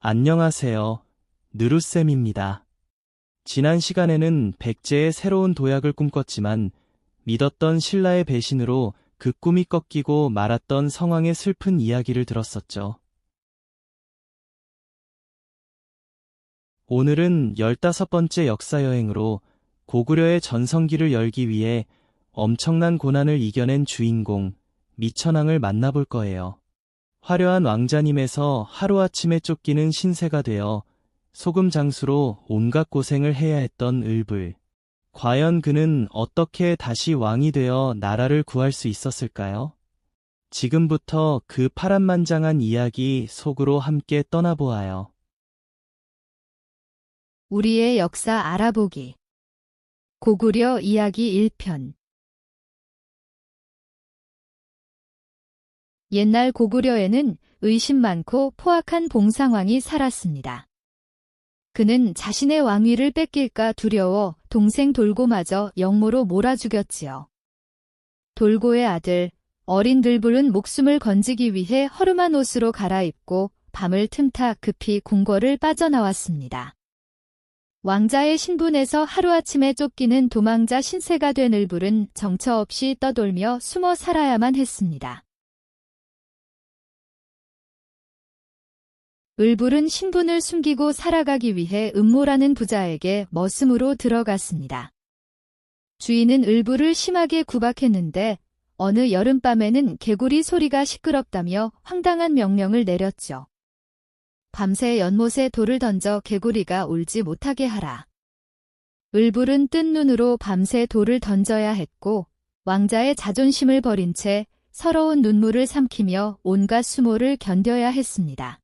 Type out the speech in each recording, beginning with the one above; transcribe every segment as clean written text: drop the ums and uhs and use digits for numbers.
안녕하세요. 느루쌤입니다. 지난 시간에는 백제의 새로운 도약을 꿈꿨지만 믿었던 신라의 배신으로 그 꿈이 꺾이고 말았던 성왕의 슬픈 이야기를 들었었죠. 오늘은 15번째 역사여행으로 고구려의 전성기를 열기 위해 엄청난 고난을 이겨낸 주인공 미천왕을 만나볼 거예요. 화려한 왕자님에서 하루아침에 쫓기는 신세가 되어 소금 장수로 온갖 고생을 해야 했던 을불. 과연 그는 어떻게 다시 왕이 되어 나라를 구할 수 있었을까요? 지금부터 그 파란만장한 이야기 속으로 함께 떠나보아요. 우리의 역사 알아보기. 고구려 이야기 1편. 옛날 고구려에는 의심 많고 포악한 봉상왕이 살았습니다. 그는 자신의 왕위를 뺏길까 두려워 동생 돌고마저 역모로 몰아 죽였지요. 돌고의 아들 어린 들불은 목숨을 건지기 위해 허름한 옷으로 갈아입고 밤을 틈타 급히 궁궐을 빠져나왔습니다. 왕자의 신분에서 하루아침에 쫓기는 도망자 신세가 된 을불은 정처 없이 떠돌며 숨어 살아야만 했습니다. 을불은 신분을 숨기고 살아가기 위해 음모라는 부자에게 머슴으로 들어갔습니다. 주인은 을불을 심하게 구박했는데 어느 여름밤에는 개구리 소리가 시끄럽다며 황당한 명령을 내렸죠. 밤새 연못에 돌을 던져 개구리가 울지 못하게 하라. 을불은 뜬 눈으로 밤새 돌을 던져야 했고 왕자의 자존심을 버린 채 서러운 눈물을 삼키며 온갖 수모를 견뎌야 했습니다.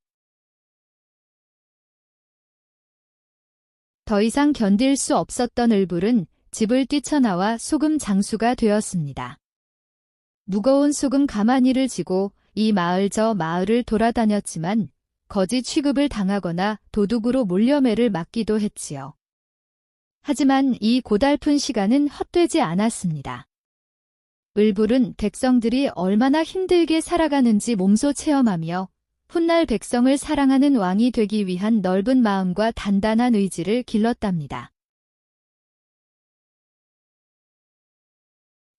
더 이상 견딜 수 없었던 을불은 집을 뛰쳐나와 소금 장수가 되었습니다. 무거운 소금 가마니를 지고 이 마을 저 마을을 돌아다녔지만 거지 취급을 당하거나 도둑으로 몰려매를 맞기도 했지요. 하지만 이 고달픈 시간은 헛되지 않았습니다. 을불은 백성들이 얼마나 힘들게 살아가는지 몸소 체험하며 훗날 백성을 사랑하는 왕이 되기 위한 넓은 마음과 단단한 의지를 길렀답니다.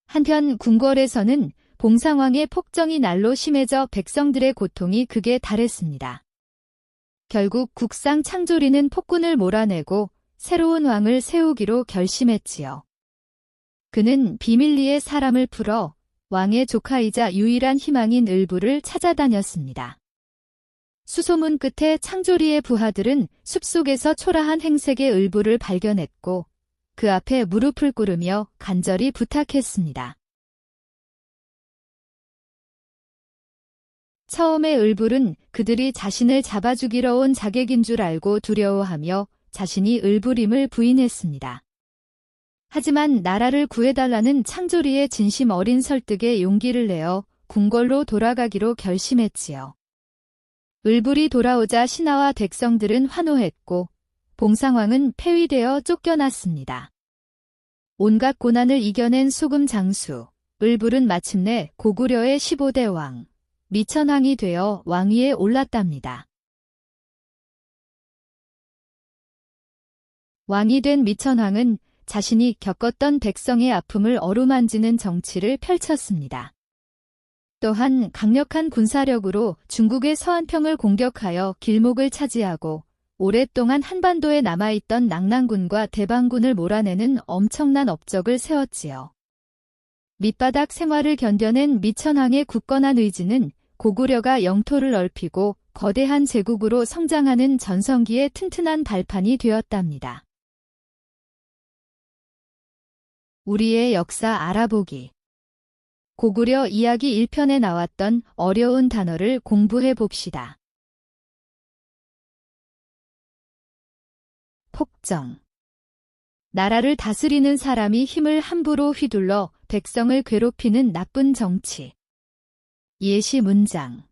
한편 궁궐에서는 봉상왕의 폭정이 날로 심해져 백성들의 고통이 극에 달했습니다. 결국 국상 창조리는 폭군을 몰아내고 새로운 왕을 세우기로 결심했지요. 그는 비밀리에 사람을 풀어 왕의 조카이자 유일한 희망인 을불을 찾아다녔습니다. 수소문 끝에 창조리의 부하들은 숲속에서 초라한 행색의 을불을 발견했고 그 앞에 무릎을 꿇으며 간절히 부탁했습니다. 처음에 을불은 그들이 자신을 잡아주기러 온 자객인 줄 알고 두려워하며 자신이 을불임을 부인했습니다. 하지만 나라를 구해달라는 창조리의 진심 어린 설득에 용기를 내어 궁궐로 돌아가기로 결심했지요. 을불이 돌아오자 신하와 백성들은 환호했고 봉상왕은 폐위되어 쫓겨났습니다. 온갖 고난을 이겨낸 소금 장수, 을불은 마침내 고구려의 15대 왕, 미천왕이 되어 왕위에 올랐답니다. 왕이 된 미천왕은 자신이 겪었던 백성의 아픔을 어루만지는 정치를 펼쳤습니다. 또한 강력한 군사력으로 중국의 서안평을 공격하여 길목을 차지하고 오랫동안 한반도에 남아있던 낙랑군과 대방군을 몰아내는 엄청난 업적을 세웠지요. 밑바닥 생활을 견뎌낸 미천왕의 굳건한 의지는 고구려가 영토를 넓히고 거대한 제국으로 성장하는 전성기의 튼튼한 발판이 되었답니다. 우리의 역사 알아보기. 고구려 이야기 1편에 나왔던 어려운 단어를 공부해 봅시다. 폭정. 나라를 다스리는 사람이 힘을 함부로 휘둘러 백성을 괴롭히는 나쁜 정치. 예시 문장.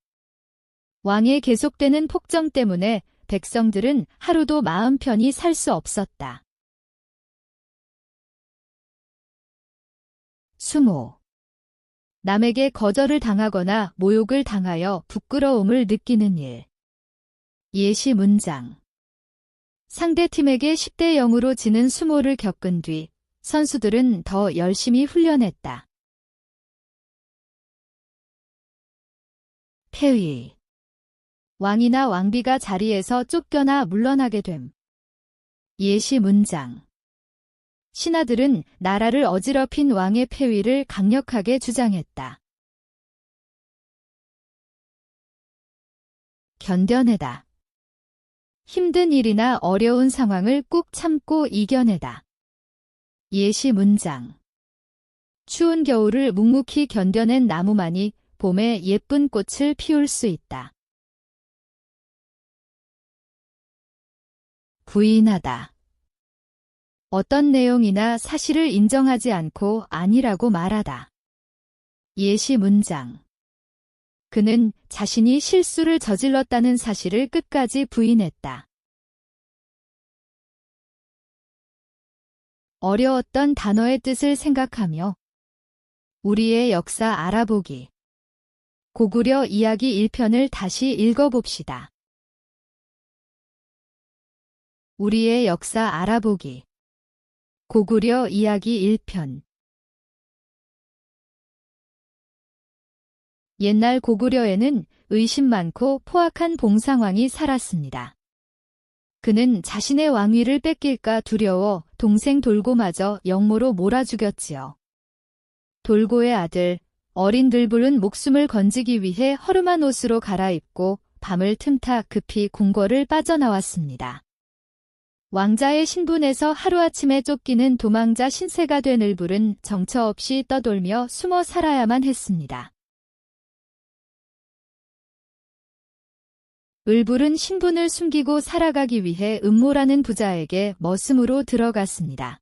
왕의 계속되는 폭정 때문에 백성들은 하루도 마음 편히 살 수 없었다. 수모. 남에게 거절을 당하거나 모욕을 당하여 부끄러움을 느끼는 일. 예시 문장. 상대팀에게 10대 0으로 지는 수모를 겪은 뒤 선수들은 더 열심히 훈련했다. 폐위. 왕이나 왕비가 자리에서 쫓겨나 물러나게 됨. 예시 문장. 신하들은 나라를 어지럽힌 왕의 폐위를 강력하게 주장했다. 견뎌내다. 힘든 일이나 어려운 상황을 꾹 참고 이겨내다. 예시 문장. 추운 겨울을 묵묵히 견뎌낸 나무만이 봄에 예쁜 꽃을 피울 수 있다. 부인하다. 어떤 내용이나 사실을 인정하지 않고 아니라고 말하다. 예시 문장. 그는 자신이 실수를 저질렀다는 사실을 끝까지 부인했다. 어려웠던 단어의 뜻을 생각하며 우리의 역사 알아보기. 고구려 이야기 1편을 다시 읽어봅시다. 우리의 역사 알아보기. 고구려 이야기 1편. 옛날 고구려에는 의심 많고 포악한 봉상왕이 살았습니다. 그는 자신의 왕위를 뺏길까 두려워 동생 돌고마저 역모로 몰아 죽였지요. 돌고의 아들 어린 들불은 목숨을 건지기 위해 허름한 옷으로 갈아입고 밤을 틈타 급히 궁궐을 빠져나왔습니다. 왕자의 신분에서 하루아침에 쫓기는 도망자 신세가 된 을불은 정처 없이 떠돌며 숨어 살아야만 했습니다. 을불은 신분을 숨기고 살아가기 위해 음모라는 부자에게 머슴으로 들어갔습니다.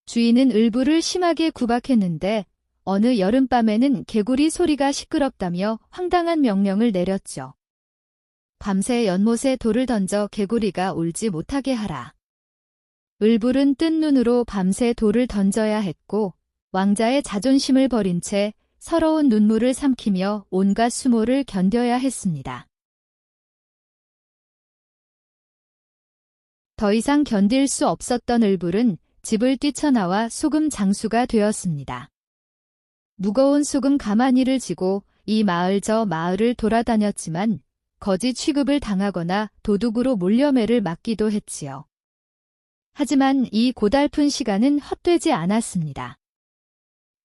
주인은 을불을 심하게 구박했는데 어느 여름밤에는 개구리 소리가 시끄럽다며 황당한 명령을 내렸죠. 밤새 연못에 돌을 던져 개구리가 울지 못하게 하라. 을불은 뜬 눈으로 밤새 돌을 던져야 했고 왕자의 자존심을 버린 채 서러운 눈물을 삼키며 온갖 수모를 견뎌야 했습니다. 더 이상 견딜 수 없었던 을불은 집을 뛰쳐나와 소금 장수가 되었습니다. 무거운 소금 가마니를 지고 이 마을 저 마을을 돌아다녔지만 거지 취급을 당하거나 도둑으로 몰려매를 맞기도 했지요. 하지만 이 고달픈 시간은 헛되지 않았습니다.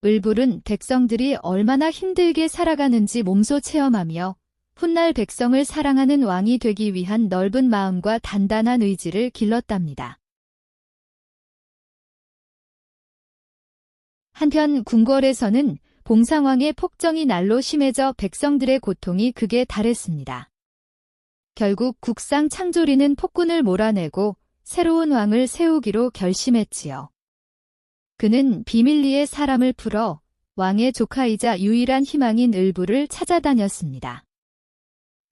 을불은 백성들이 얼마나 힘들게 살아가는지 몸소 체험하며 훗날 백성을 사랑하는 왕이 되기 위한 넓은 마음과 단단한 의지를 길렀답니다. 한편 궁궐에서는 봉상왕의 폭정이 날로 심해져 백성들의 고통이 극에 달했습니다. 결국 국상 창조리는 폭군을 몰아내고 새로운 왕을 세우기로 결심했지요. 그는 비밀리에 사람을 풀어 왕의 조카이자 유일한 희망인 을불을 찾아다녔습니다.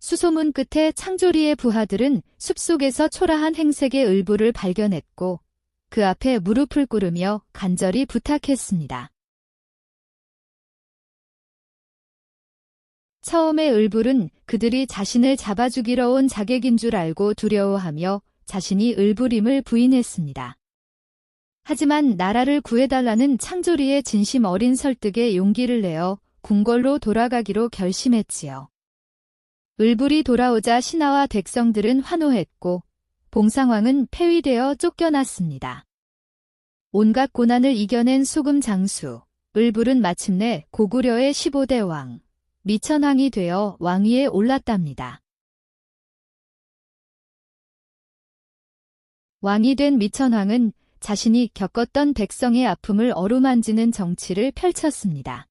수소문 끝에 창조리의 부하들은 숲속에서 초라한 행색의 을불을 발견했고 그 앞에 무릎을 꿇으며 간절히 부탁했습니다. 처음에 을불은 그들이 자신을 잡아주기러 온 자객인 줄 알고 두려워하며 자신이 을불임을 부인했습니다. 하지만 나라를 구해달라는 창조리의 진심 어린 설득에 용기를 내어 궁궐로 돌아가기로 결심했지요. 을불이 돌아오자 신하와 백성들은 환호했고 봉상왕은 폐위되어 쫓겨났습니다. 온갖 고난을 이겨낸 소금 장수, 을불은 마침내 고구려의 15대 왕, 미천왕이 되어 왕위에 올랐답니다. 왕이 된 미천왕은 자신이 겪었던 백성의 아픔을 어루만지는 정치를 펼쳤습니다.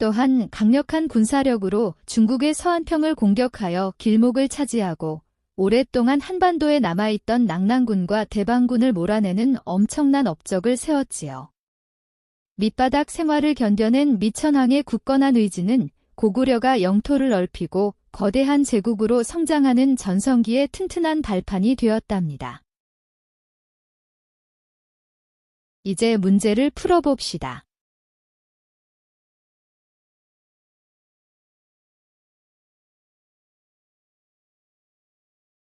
또한 강력한 군사력으로 중국의 서안평을 공격하여 길목을 차지하고 오랫동안 한반도에 남아있던 낙랑군과 대방군을 몰아내는 엄청난 업적을 세웠지요. 밑바닥 생활을 견뎌낸 미천왕의 굳건한 의지는 고구려가 영토를 넓히고 거대한 제국으로 성장하는 전성기의 튼튼한 발판이 되었답니다. 이제 문제를 풀어봅시다.